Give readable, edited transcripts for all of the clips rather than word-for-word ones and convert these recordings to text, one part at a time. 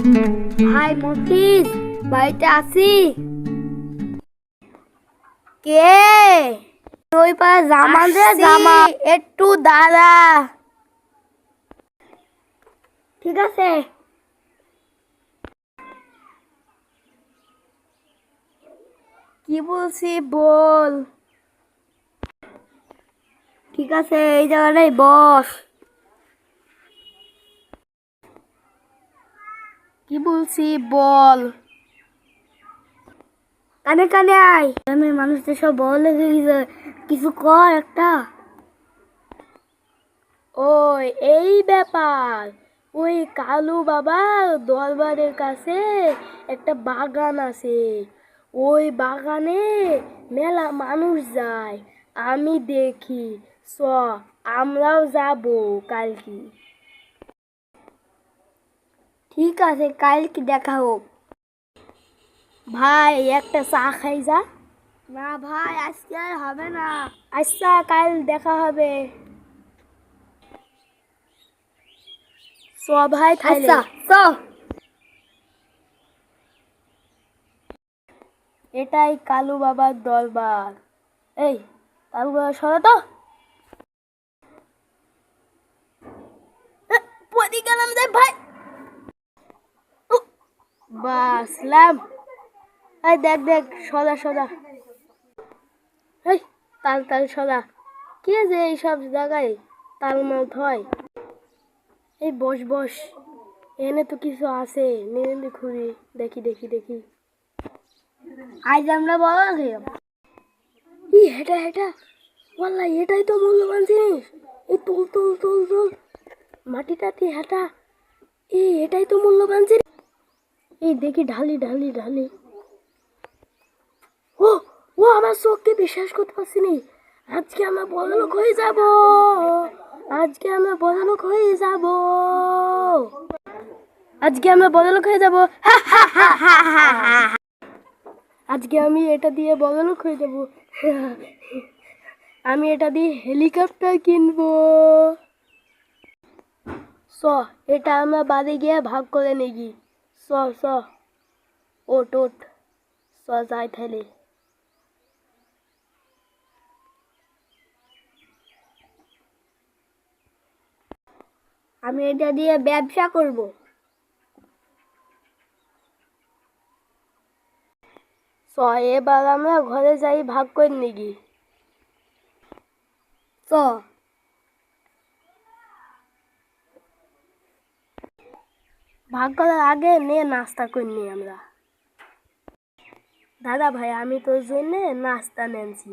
ভাই মতিস বাড়িতে আসি। কে? ওই পাড়া জামা দে জামা, একটু দাঁড়া। ঠিক আছে। কি বলছি বল। ঠিক আছে, এই জায়গাটাই বস। কি বলছি বল। কানে কানে আয়। গ্রামের মানুষদের সব বল লেগে গেছে, কিছু কর একটা। ওই এই ব্যাপার। ওই কালু বাবার দরবারের কাছে একটা বাগান আছে। ওই বাগানে মেলা মানুষ যায়, আমি দেখি। চ, আমরাও যাব কালকে। ঠিক আছে, কালকে দেখা হোক। ভাই একটা চা খাই যা। না ভাই, আজকে আর হবে না। আচ্ছা, কাল দেখা হবে। চ ভাই থাইলে। চ। এটাই কালু বাবার দরবার। এই কালু বাবা সরা তো। পড়ে গেলাম রে ভাই। বাসলাম। এই দেখ দেখ, সদা সদা। এই তাল তাল সদা। কে যে এইসব জায়গায় তালমাল হয়। এই বস বস, এনে তো কিছু আছে, নিয়ে খুঁড়ি। দেখি দেখি দেখি। আজ আমরা বড় খেলাম। ই হেটা হেটা, ওয়াল্লাহ এটাই তো মূল্যবান জিনিস। এই তুল তুল তুল তুল, মাটি টাটি হেটা। এটাই তো মূল্যবান জিনিস। এই দেখি ঢালি ঢালি ঢালি। ও ও, আমার চোখকে বিশ্বাস করতে পারছি নি। আজকে আমরা বড়লোক হয়ে যাব। আজকে আমরা বড়লোক হয়ে যাব। আজকে আমরা বড়লোক হয়ে যাব। আজকে আমি এটা দিয়ে বড়লোক হয়ে যাব। আমি এটা দিয়ে হেলিকপ্টার কিনবো। চ, এটা আমরা বাড়ি গিয়ে ভাগ করে নেগি। চ চ, ওট ওট। চ যাই তাহলে। আমি এটা দিয়ে ব্যবসা করব। চ, এবার আমরা ঘরে যাই ভাগ করে নেগি। চ। ভাগ করার আগে নে নাস্তা করিনি আমরা। দাদা ভাই, আমি তোর জন্য নাস্তা নেনছি।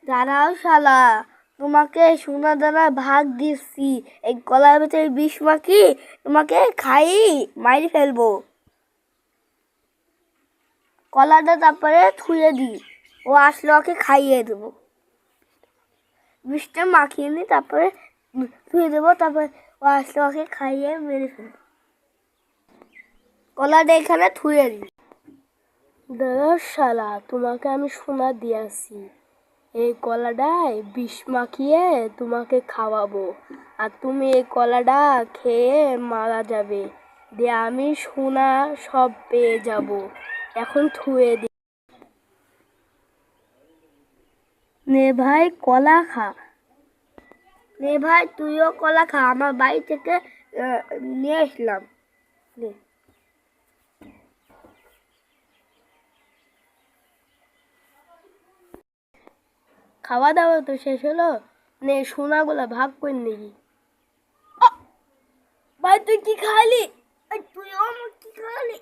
দাঁড়াও শালা, তোমাকে সোনা দানা ভাগ দিচ্ছি। এই কলার ভেতরে বিষ মাখি তোমাকে খাই মারি ফেলবো। কলাটা তারপরে থুয়ে দিই, ও আসলে ওকে খাইয়ে দেবো। বিষটা মাখিয়ে নিই, তারপরে ধুয়ে দেবো, তারপরে ও আসলে ওকে খাইয়ে মেরে ফেলবো। কলাটা এখানে থুয়ে দিই। দাদা শালা, তোমাকে আমি সোনা দিয়েছি। এই কলাটায় বিষ মাখিয়ে তোমাকে খাওয়াবো, আর তুমি এই কলাটা খেয়ে মারা যাবে। দিয়ে আমি সোনা সব পেয়ে যাব। এখন থুয়ে দিই। নে ভাই, কলা খা। নে ভাই, তুইও কলা খা, আমার বাড়ি থেকে নিয়ে আসলাম। নে। খাওয়া দাওয়া তো শেষ হলো। নে সোনাগুলা ভাগ করে নিবি। ভাই তুই কি খালি? তুই আমার কি খালি?